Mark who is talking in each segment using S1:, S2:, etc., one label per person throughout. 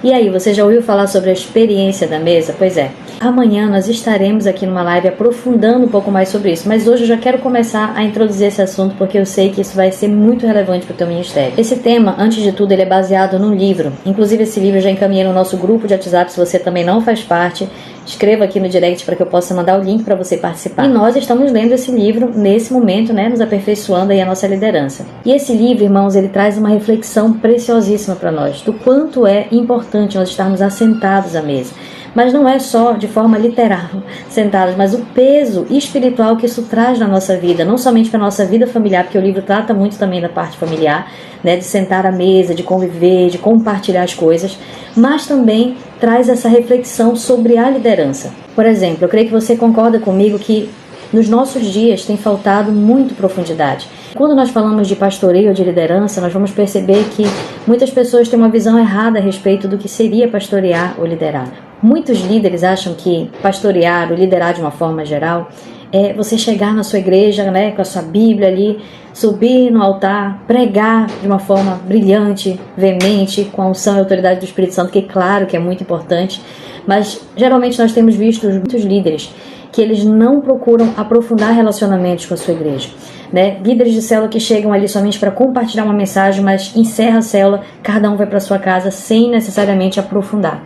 S1: E aí, você já ouviu falar sobre a experiência da mesa? Pois é, amanhã nós estaremos aqui numa live aprofundando um pouco mais sobre isso, mas hoje eu já quero começar a introduzir esse assunto porque eu sei que isso vai ser muito relevante para o teu ministério. Esse tema, antes de tudo, ele é baseado num livro. Inclusive, esse livro eu já encaminhei no nosso grupo de WhatsApp. Se você também não faz parte, escreva aqui no direct para que eu possa mandar o link para você participar. E nós estamos lendo esse livro nesse momento, né, nos aperfeiçoando aí a nossa liderança. E esse livro, irmãos, ele traz uma reflexão preciosíssima para nós, do quanto é importante nós estarmos assentados à mesa. Mas não é só de forma literal sentados, mas o peso espiritual que isso traz na nossa vida, não somente para a nossa vida familiar, porque o livro trata muito também da parte familiar, né, de sentar à mesa, de conviver, de compartilhar as coisas, mas também traz essa reflexão sobre a liderança. Por exemplo, eu creio que você concorda comigo que nos nossos dias tem faltado muito profundidade. Quando nós falamos de pastoreio ou de liderança, nós vamos perceber que muitas pessoas têm uma visão errada a respeito do que seria pastorear ou liderar. Muitos líderes acham que pastorear ou liderar de uma forma geral é você chegar na sua igreja, né, com a sua Bíblia ali, subir no altar, pregar de uma forma brilhante, veemente, com a unção e autoridade do Espírito Santo, que claro que é muito importante, mas geralmente nós temos visto muitos líderes que eles não procuram aprofundar relacionamentos com a sua igreja, né? Líderes de célula que chegam ali somente para compartilhar uma mensagem, mas encerra a célula, cada um vai para sua casa sem necessariamente aprofundar.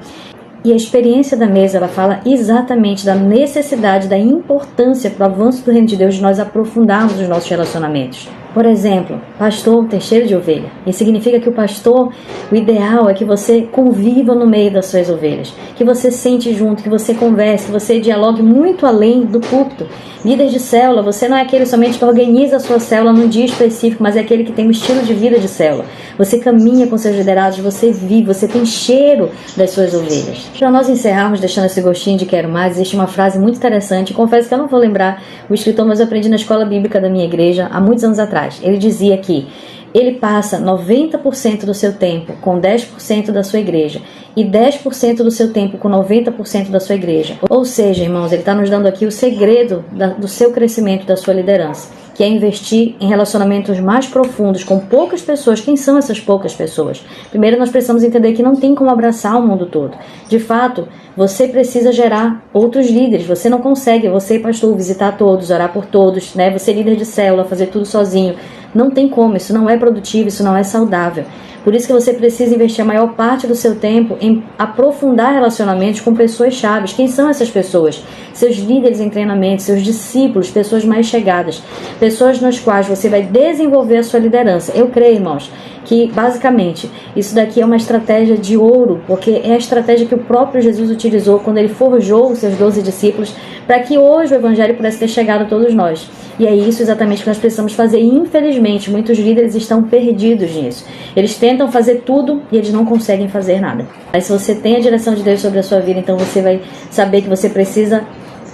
S1: E a experiência da mesa, ela fala exatamente da necessidade, da importância para o avanço do reino de Deus de nós aprofundarmos os nossos relacionamentos. Por exemplo, pastor tem cheiro de ovelha. Isso significa que o pastor, o ideal é que você conviva no meio das suas ovelhas, que você sente junto, que você converse, que você dialogue muito além do púlpito. Líder de célula, você não é aquele somente que organiza a sua célula num dia específico, mas é aquele que tem um estilo de vida de célula. Você caminha com seus liderados, você vive, você tem cheiro das suas ovelhas. Para nós encerrarmos, deixando esse gostinho de quero mais, existe uma frase muito interessante. Confesso que eu não vou lembrar o escritor, mas eu aprendi na escola bíblica da minha igreja há muitos anos atrás. Ele dizia que ele passa 90% do seu tempo com 10% da sua igreja e 10% do seu tempo com 90% da sua igreja. Ou seja, irmãos, ele está nos dando aqui o segredo do seu crescimento, da sua liderança, que é investir em relacionamentos mais profundos com poucas pessoas. Quem são essas poucas pessoas? Primeiro, nós precisamos entender que não tem como abraçar o mundo todo. De fato, você precisa gerar outros líderes. Você não consegue, você, pastor, visitar todos, orar por todos, né? Você, líder de célula, fazer tudo sozinho. Não tem como, isso não é produtivo, isso não é saudável. Por isso que você precisa investir a maior parte do seu tempo em aprofundar relacionamentos com pessoas chaves. Quem são essas pessoas? Seus líderes em treinamento, seus discípulos, pessoas mais chegadas, pessoas nas quais você vai desenvolver a sua liderança. Eu creio, irmãos, que basicamente isso daqui é uma estratégia de ouro, porque é a estratégia que o próprio Jesus utilizou quando ele forjou os seus 12 discípulos para que hoje o evangelho pudesse ter chegado a todos nós. E é isso exatamente que nós precisamos fazer. E infelizmente, muitos líderes estão perdidos nisso. Eles tentam fazer tudo e eles não conseguem fazer nada. Mas se você tem a direção de Deus sobre a sua vida, então você vai saber que você precisa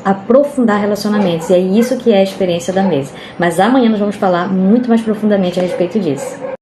S1: aprofundar relacionamentos. E é isso que é a experiência da mesa. Mas amanhã nós vamos falar muito mais profundamente a respeito disso.